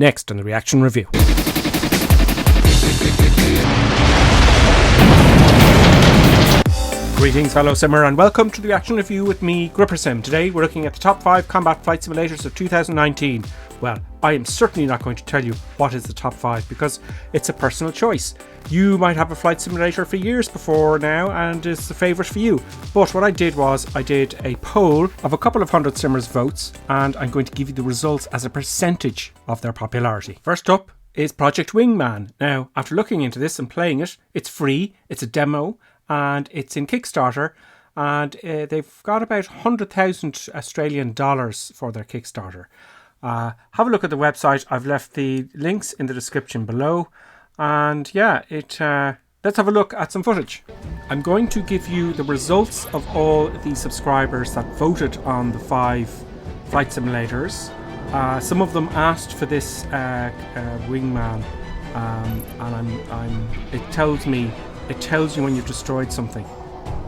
next on the Reaction Review. Greetings fellow simmer and welcome to the Reaction Review with me, GripperSim. Today we're looking at the top 5 combat flight simulators of 2019. Well, I am certainly not going to tell you what is the top 5 because it's a personal choice. You might have a flight simulator for years before now and it's the favourite for you. But what I did was I did a poll of a couple of hundred simmers' votes and I'm going to give you the results as a percentage of their popularity. First up is Project Wingman. Now, after looking into this and playing it, it's free, it's a demo, and it's in Kickstarter, and they've got about 100,000 Australian dollars for their Kickstarter. Have a look at the website. I've left the links in the description below, and yeah, let's have a look at some footage. I'm going to give you the results of all the subscribers that voted on the 5 flight simulators. Some of them asked for this Wingman, and it tells you when you've destroyed something,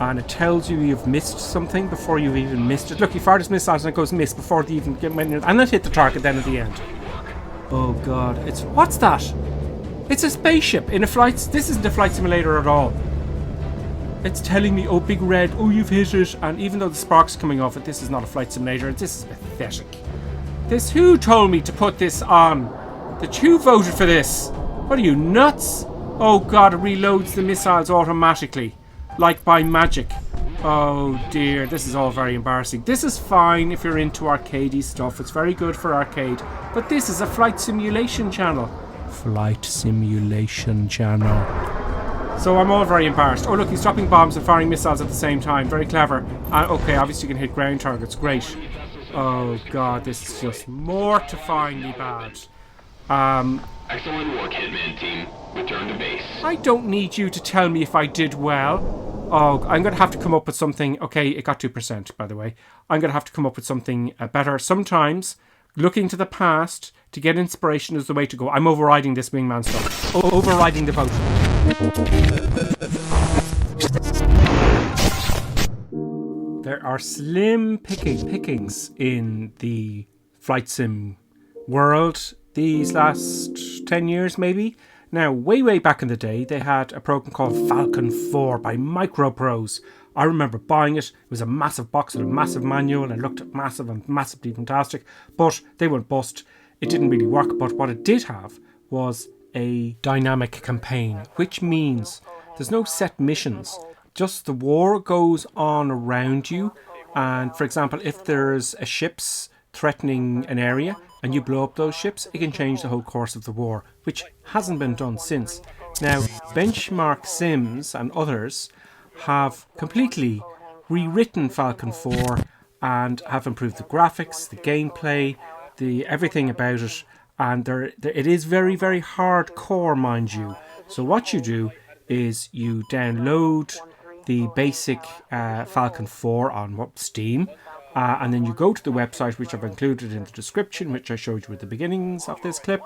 and it tells you you've missed something before you've even missed it. Look, you fired his missiles and it goes miss before they even get and it hit the target then at the end. Oh god, what's that? It's a spaceship in a flight. This isn't a flight simulator at all. It's telling me, oh big red, oh you've hit it, and even though the sparks coming off it, this is not a flight simulator. This is pathetic. Who told me to put this on? Who voted for this? What are you, nuts? Oh god, it reloads the missiles automatically, like by magic. Oh dear, this is all very embarrassing. This is fine if you're into arcadey stuff. It's very good for arcade. But this is a flight simulation channel. Flight simulation channel. So I'm all very embarrassed. Oh look, he's dropping bombs and firing missiles at the same time. Very clever. Okay, obviously you can hit ground targets. Great. Oh god, this is just mortifyingly bad. Excellent work, Hitman team. Return to base. I don't need you to tell me if I did well. Oh, I'm going to have to come up with something. Okay, it got 2%, by the way. I'm going to have to come up with something better. Sometimes, looking to the past to get inspiration is the way to go. I'm overriding this Wingman stuff. Overriding the vote. There are slim pickings in the flight sim world these last 10 years maybe. Now, way back in the day, they had a program called Falcon 4 by Microprose. I remember buying it. It was a massive box with a massive manual and it looked massive and massively fantastic, but they went bust. It didn't really work, but what it did have was a dynamic campaign, which means there's no set missions. Just the war goes on around you, and for example, if there's a ship's threatening an area and you blow up those ships, it can change the whole course of the war, which hasn't been done since. Now, Benchmark Sims and others have completely rewritten Falcon 4 and have improved the graphics, the gameplay, everything about it, and it is very hardcore, mind you. So what you do is you download the basic Falcon 4 on Steam, and then you go to the website, which I've included in the description, which I showed you at the beginnings of this clip,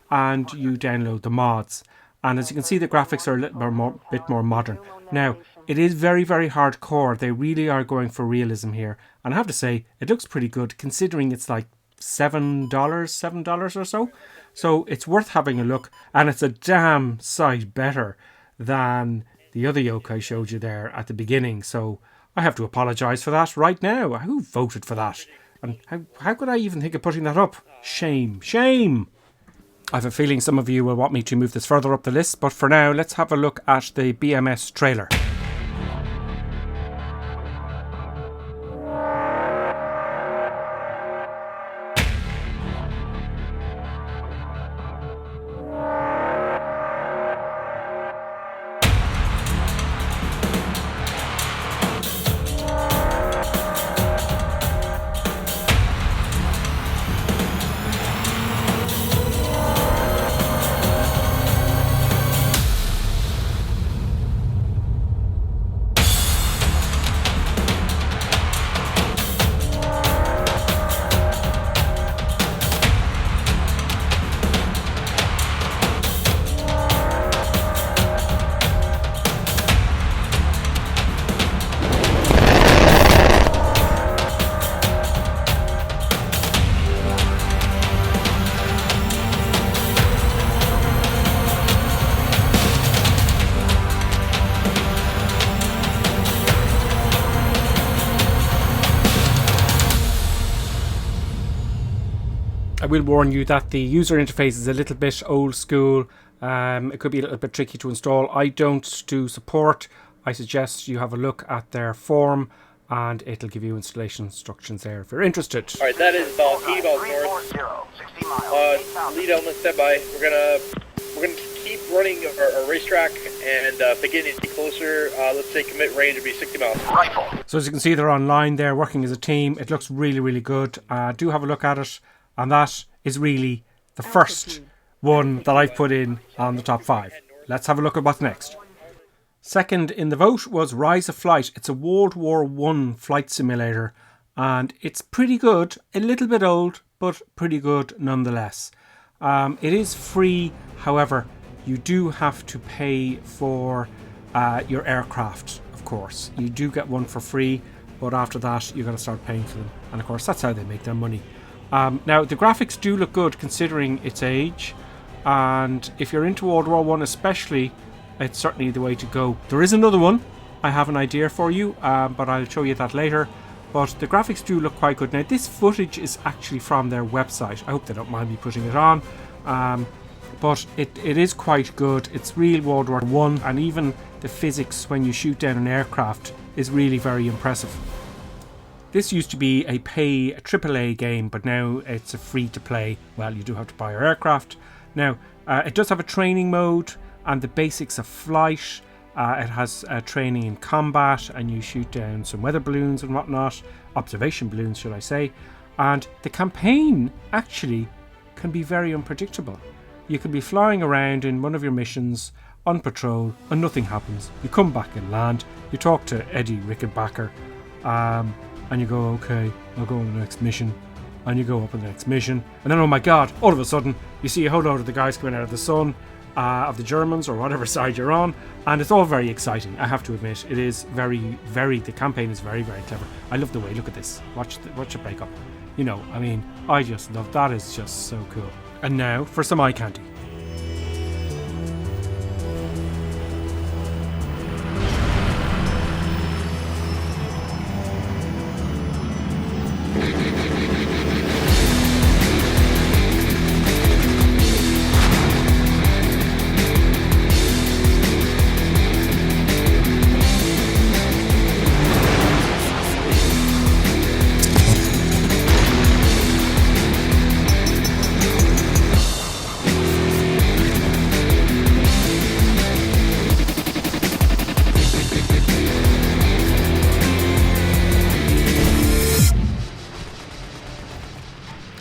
and you download the mods. And as you can see, the graphics are a bit more modern. Now, it is very hardcore. They really are going for realism here. And I have to say, it looks pretty good, considering it's like $7 or so. So it's worth having a look, and it's a damn sight better than the other yoke I showed you there at the beginning. So I have to apologise for that right now. Who voted for that? And how could I even think of putting that up? Shame. I have a feeling some of you will want me to move this further up the list, but for now, let's have a look at the BMS trailer. will warn you that the user interface is a little bit old school. It could be a little bit tricky to install. I don't do support. I suggest you have a look at their forum, and it'll give you installation instructions there if you're interested. Alright, that is Ball T, Ball North. Lead element standby. We're gonna keep running our racetrack and if they get any closer, let's say commit range would be 60 miles. Rifle. So as you can see, they're online there working as a team. It looks really, really good. Do have a look at it, and that is really the first one that I've put in on the top 5. Let's have a look at what's next. Second in the vote was Rise of Flight. It's a World War I flight simulator, and it's pretty good. A little bit old, but pretty good nonetheless. It is free, however, you do have to pay for your aircraft, of course. You do get one for free, but after that you're going to start paying for them. And of course, that's how they make their money. Now, the graphics do look good considering its age, and if you're into World War I especially, it's certainly the way to go. There is another one I have an idea for you, but I'll show you that later. But the graphics do look quite good. Now, this footage is actually from their website. I hope they don't mind me putting it on. But it is quite good. It's real World War I, and even the physics when you shoot down an aircraft is really very impressive. This used to be a AAA game, but now it's a free-to-play. Well, you do have to buy your aircraft. Now, it does have a training mode and the basics of flight. It has training in combat, and you shoot down some weather balloons and whatnot. Observation balloons, should I say. And the campaign actually can be very unpredictable. You could be flying around in one of your missions on patrol and nothing happens. You come back and land. You talk to Eddie Rickenbacker, and you go, okay, I'll go on the next mission. And you go up on the next mission. And then, oh my god, all of a sudden, you see a whole load of the guys coming out of the sun. Of the Germans, or whatever side you're on, and it's all very exciting. I have to admit, it is the campaign is very, very clever. I love the way, look at this, watch it break up. You know, I mean, I just love that. Is just so cool. And now for some eye candy.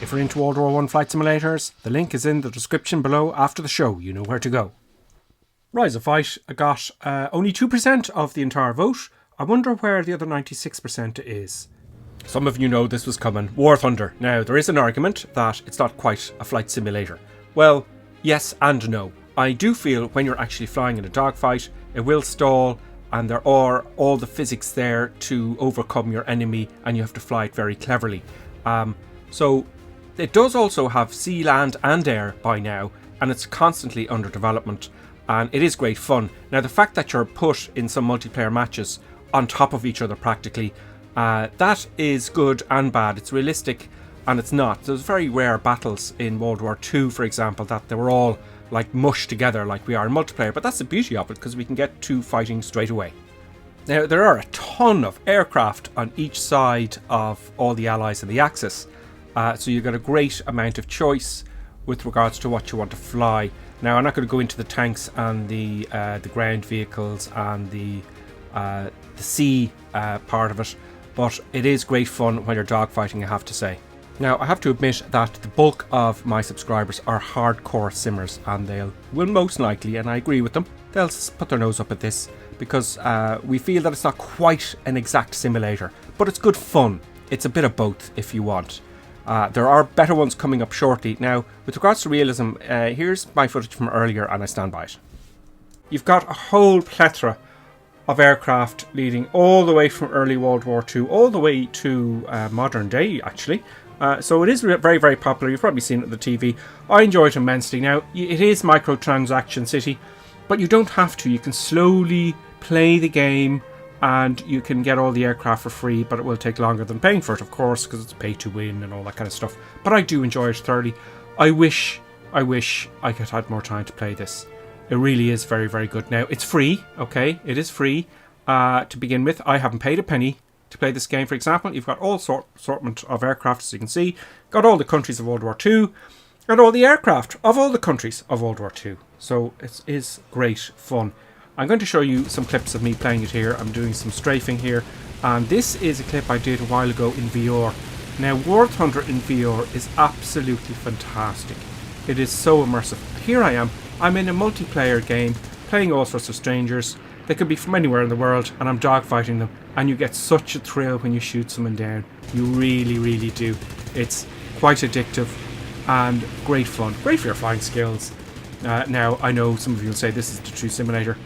If you're into World War I flight simulators, the link is in the description below after the show. You know where to go. Rise of Fight got only 2% of the entire vote. I wonder where the other 96% is. Some of you know this was coming. War Thunder. Now, there is an argument that it's not quite a flight simulator. Well, yes and no. I do feel when you're actually flying in a dogfight, it will stall, and there are all the physics there to overcome your enemy, and you have to fly it very cleverly. So it does also have sea, land and air by now, and it's constantly under development, and it is great fun. Now, the fact that you're put in some multiplayer matches on top of each other practically, that is good and bad. It's realistic and it's not. There's very rare battles in World War II, for example, that they were all like mushed together like we are in multiplayer, but that's the beauty of it, because we can get two fighting straight away. Now, there are a ton of aircraft on each side of all the allies in the Axis. So you've got a great amount of choice with regards to what you want to fly. Now, I'm not going to go into the tanks and the ground vehicles and the sea part of it, but it is great fun when you're dogfighting, I have to say. Now, I have to admit that the bulk of my subscribers are hardcore simmers, and they will most likely, and I agree with them, they'll put their nose up at this because we feel that it's not quite an exact simulator, but it's good fun. It's a bit of both if you want. There are better ones coming up shortly. Now, with regards to realism, here's my footage from earlier, and I stand by it. You've got a whole plethora of aircraft leading all the way from early World War II, all the way to modern day, actually. So it is very, very popular. You've probably seen it on the TV. I enjoy it immensely. Now, it is microtransaction city, but you don't have to. You can slowly play the game and you can get all the aircraft for free, but it will take longer than paying for it, of course, because it's pay to win and all that kind of stuff. But I do enjoy it thoroughly. I wish I could have had more time to play this. It really is very, very good. Now, it's free, okay? It is free to begin with. I haven't paid a penny to play this game, for example. You've got all assortment of aircraft, as you can see. Got all the countries of World War II. Got all the aircraft of all the countries of World War II. So it is great fun. I'm going to show you some clips of me playing it here. I'm doing some strafing here. And this is a clip I did a while ago in VR. Now, War Thunder in VR is absolutely fantastic. It is so immersive. Here I am. I'm in a multiplayer game, playing all sorts of strangers. They could be from anywhere in the world, and I'm dogfighting them. And you get such a thrill when you shoot someone down. You really, really do. It's quite addictive and great fun. Great for your flying skills. Now, I know some of you will say this is the true simulator.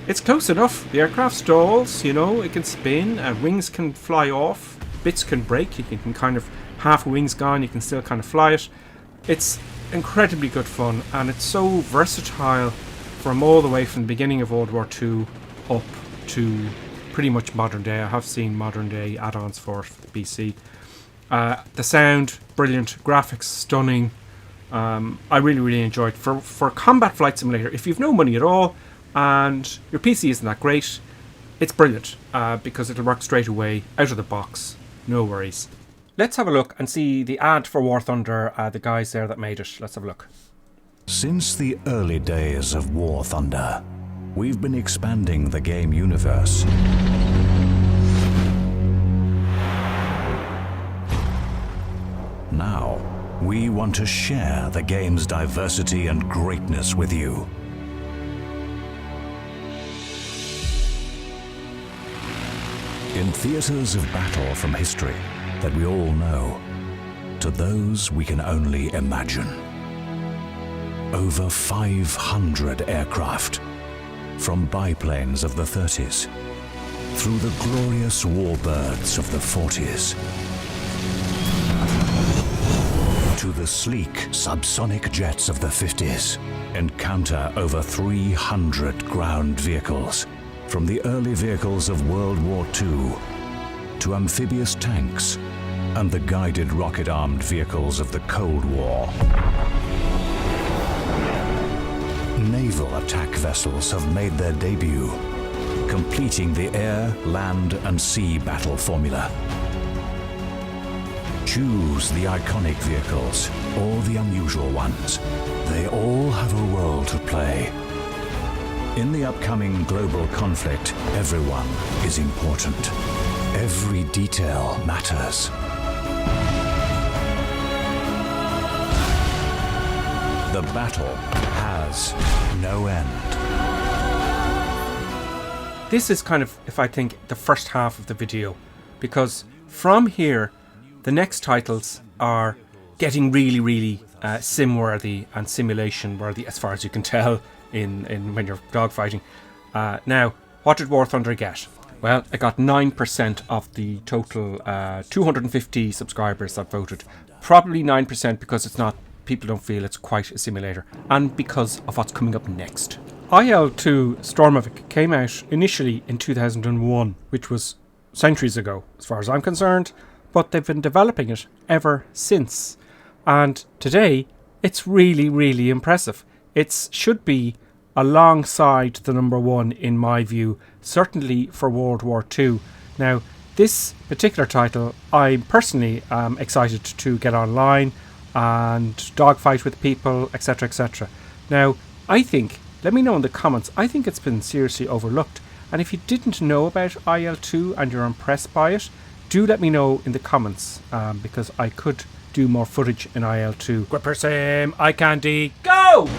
It's close enough. The aircraft stalls, you know, it can spin, wings can fly off, bits can break. You can kind of, half a wing's gone, you can still kind of fly it. It's incredibly good fun, and it's so versatile from all the way from the beginning of World War II up to pretty much modern day. I have seen modern day add-ons for the BC. The sound, brilliant. Graphics, stunning. I really, really enjoyed it. For combat flight simulator, if you've no money at all and your PC isn't that great, it's brilliant because it'll work straight away, out of the box. No worries. Let's have a look and see the ad for War Thunder, the guys there that made it. Let's have a look. Since the early days of War Thunder, we've been expanding the game universe. Now, we want to share the game's diversity and greatness with you. In theaters of battle from history that we all know, to those we can only imagine. Over 500 aircraft, from biplanes of the 30s, through the glorious warbirds of the 40s, to the sleek subsonic jets of the 50s, encounter over 300 ground vehicles, from the early vehicles of World War II to amphibious tanks and the guided rocket-armed vehicles of the Cold War. Naval attack vessels have made their debut, completing the air, land, and sea battle formula. Choose the iconic vehicles or the unusual ones. They all have a role to play. In the upcoming global conflict, everyone is important. Every detail matters. The battle has no end. This is kind of, if I think, the first half of the video, because from here, the next titles are getting really, really sim-worthy and simulation-worthy, as far as you can tell in when you're dogfighting. Now, what did War Thunder get? Well, it got 9% of the total 250 subscribers that voted. Probably 9% because it's not, people don't feel it's quite a simulator, and because of what's coming up next. IL2 Sturmovik came out initially in 2001, which was centuries ago, as far as I'm concerned, but they've been developing it ever since. And today, it's really, really impressive. It should be alongside the number one in my view, certainly for World War II. Now, this particular title, I personally am excited to get online and dogfight with people, etc, etc. Now, I think, let me know in the comments, I think it's been seriously overlooked. And if you didn't know about IL2 and you're impressed by it, do let me know in the comments, because I could do more footage in IL2. Gripper Sim, eye candy, go!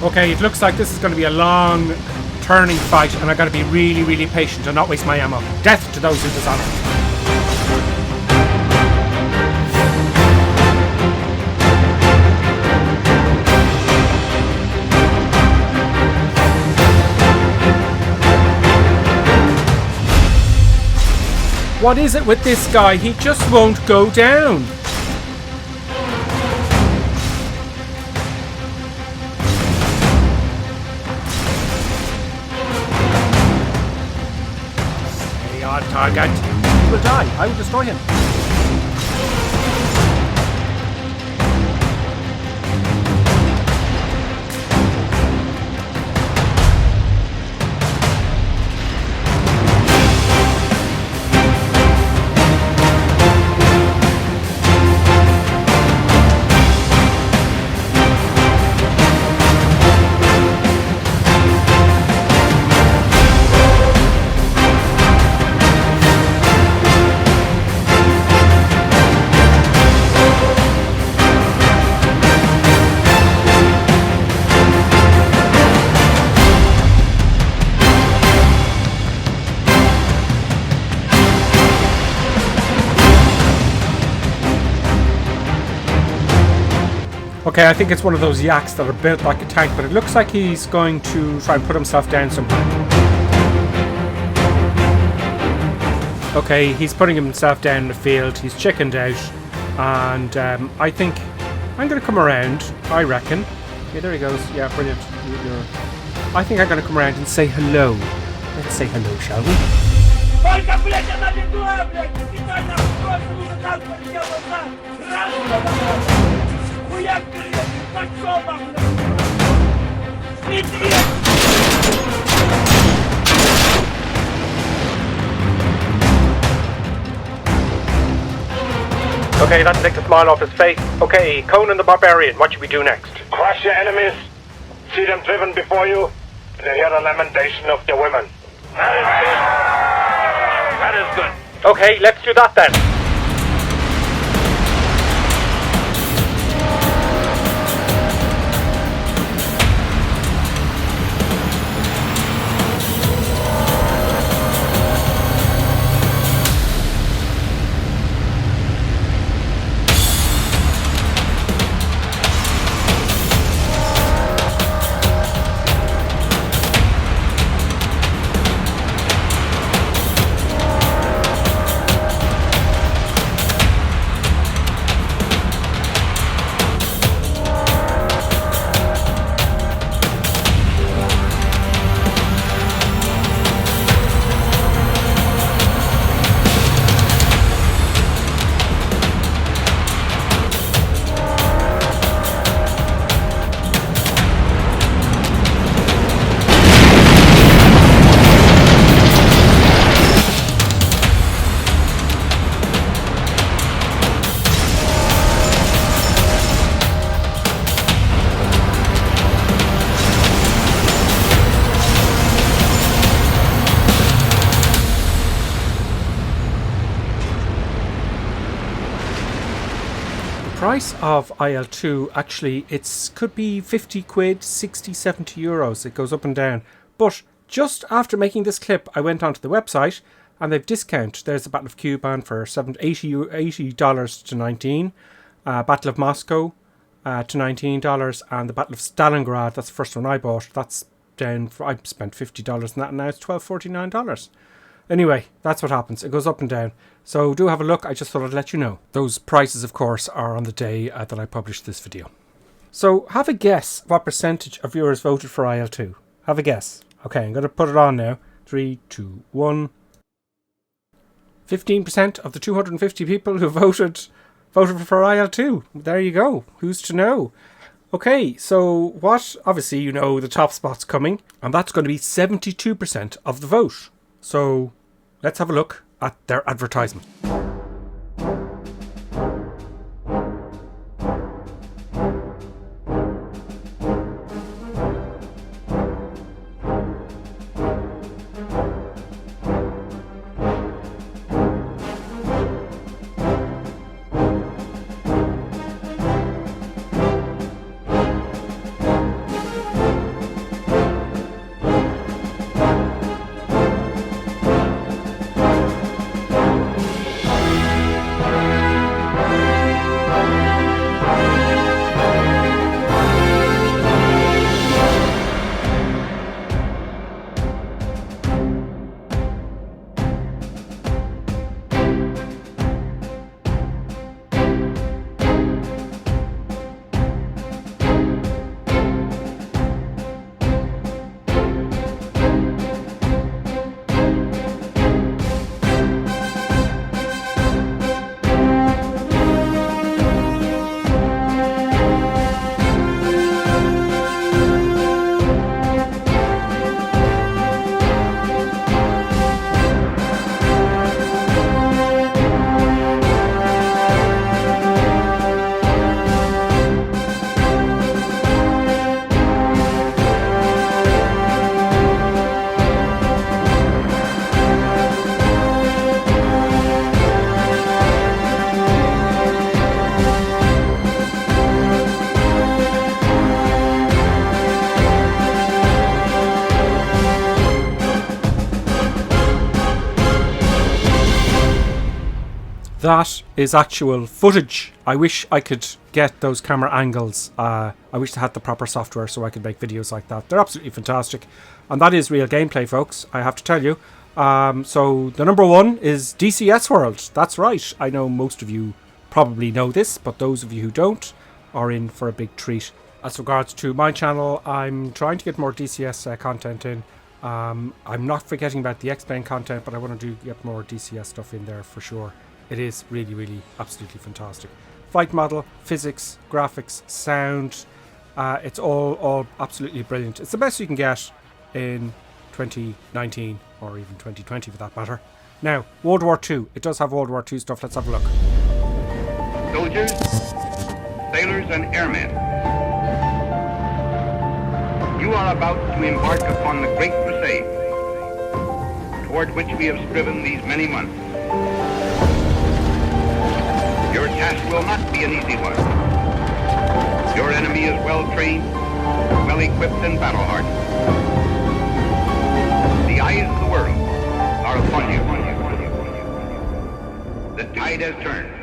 Okay, it looks like this is going to be a long, turning fight, and I got to be really, really patient and not waste my ammo. Death to those who dishonor. What is it with this guy? He just won't go down. Stay on target. He will die. I will destroy him. Okay, I think it's one of those yaks that are built like a tank, but it looks like he's going to try and put himself down somehow. Okay, he's putting himself down in the field. He's chickened out, and I think I'm going to come around, I reckon. Yeah, there he goes. Yeah, brilliant. I think I'm going to come around and say hello. Let's say hello, shall we? Okay, that takes a smile off his face. Okay, Conan the Barbarian, what should we do next? Crush your enemies, see them driven before you, and then hear the lamentation of the women. That is good. Okay, let's do that then. Price of IL2, actually, could be 50 quid, 60, 70 euros. It goes up and down. But just after making this clip, I went onto the website and they've discounted. There's the Battle of Kuban for $80 to 19, Battle of Moscow to $19, and the Battle of Stalingrad, that's the first one I bought. That's down, I spent $50 on that, and now it's $12.49. Anyway, that's what happens. It goes up and down. So do have a look. I just thought I'd let you know. Those prices, of course, are on the day that I published this video. So have a guess what percentage of viewers voted for IL2. Have a guess. Okay, I'm going to put it on now. 3, 2, 1. 15% of the 250 people who voted for IL2. There you go. Who's to know? Okay, so what? Obviously, you know the top spot's coming, and that's going to be 72% of the vote. So let's have a look at their advertisement. That is actual footage. I wish I could get those camera angles. I wish I had the proper software so I could make videos like that. They're absolutely fantastic. And that is real gameplay, folks, I have to tell you. So the number one is DCS World. That's right. I know most of you probably know this, but those of you who don't are in for a big treat. As regards to my channel, I'm trying to get more DCS content in. I'm not forgetting about the X-Plane content, but I want to get more DCS stuff in there for sure. It is really, really absolutely fantastic. Flight model, physics, graphics, sound, it's all absolutely brilliant. It's the best you can get in 2019 or even 2020 for that matter. Now, World War II. It does have World War II stuff. Let's have a look. Soldiers, sailors and airmen, you are about to embark upon the great crusade toward which we have striven these many months. Your task will not be an easy one. Your enemy is well trained, well equipped and battle hardened. The eyes of the world are upon you. The tide has turned.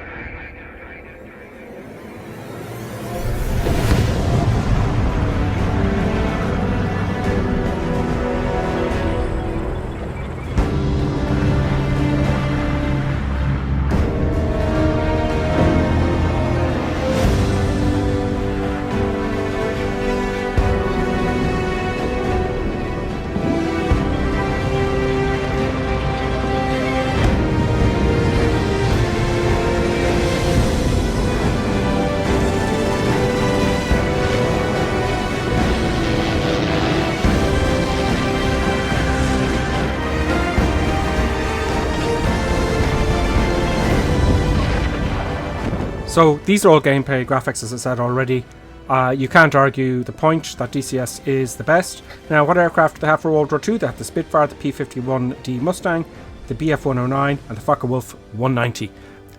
So these are all gameplay graphics, as I said already. You can't argue the point that DCS is the best. Now, what aircraft do they have for World War II? They have the Spitfire, the P-51D Mustang, the Bf-109 and the Focke-Wulf 190.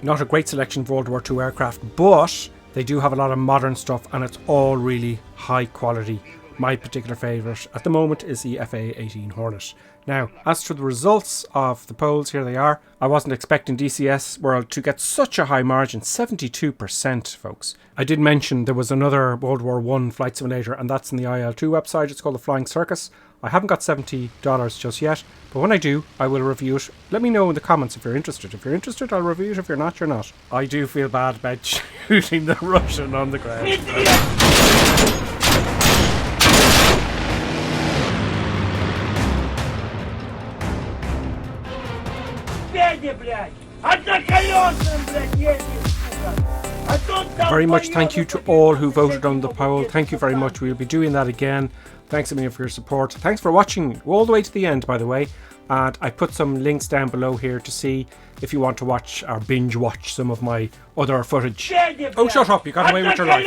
Not a great selection of World War II aircraft, but they do have a lot of modern stuff and it's all really high quality. My particular favourite at the moment is the FA-18 Hornet. Now, as for the results of the polls, here they are. I wasn't expecting DCS World to get such a high margin, 72%, folks. I did mention there was another World War I flight simulator, and that's in the IL2 website. It's called the Flying Circus. I haven't got $70 just yet, but when I do, I will review it. Let me know in the comments if you're interested. If you're interested, I'll review it. If you're not, you're not. I do feel bad about shooting the Russian on the ground. Very much thank you to all who voted on the poll. Thank you very much. We'll be doing that again. Thanks a million for your support. Thanks for watching all the way to the end, by the way. And I put some links down below here to see if you want to watch or binge watch some of my other footage. Oh, shut up. You got away with your life.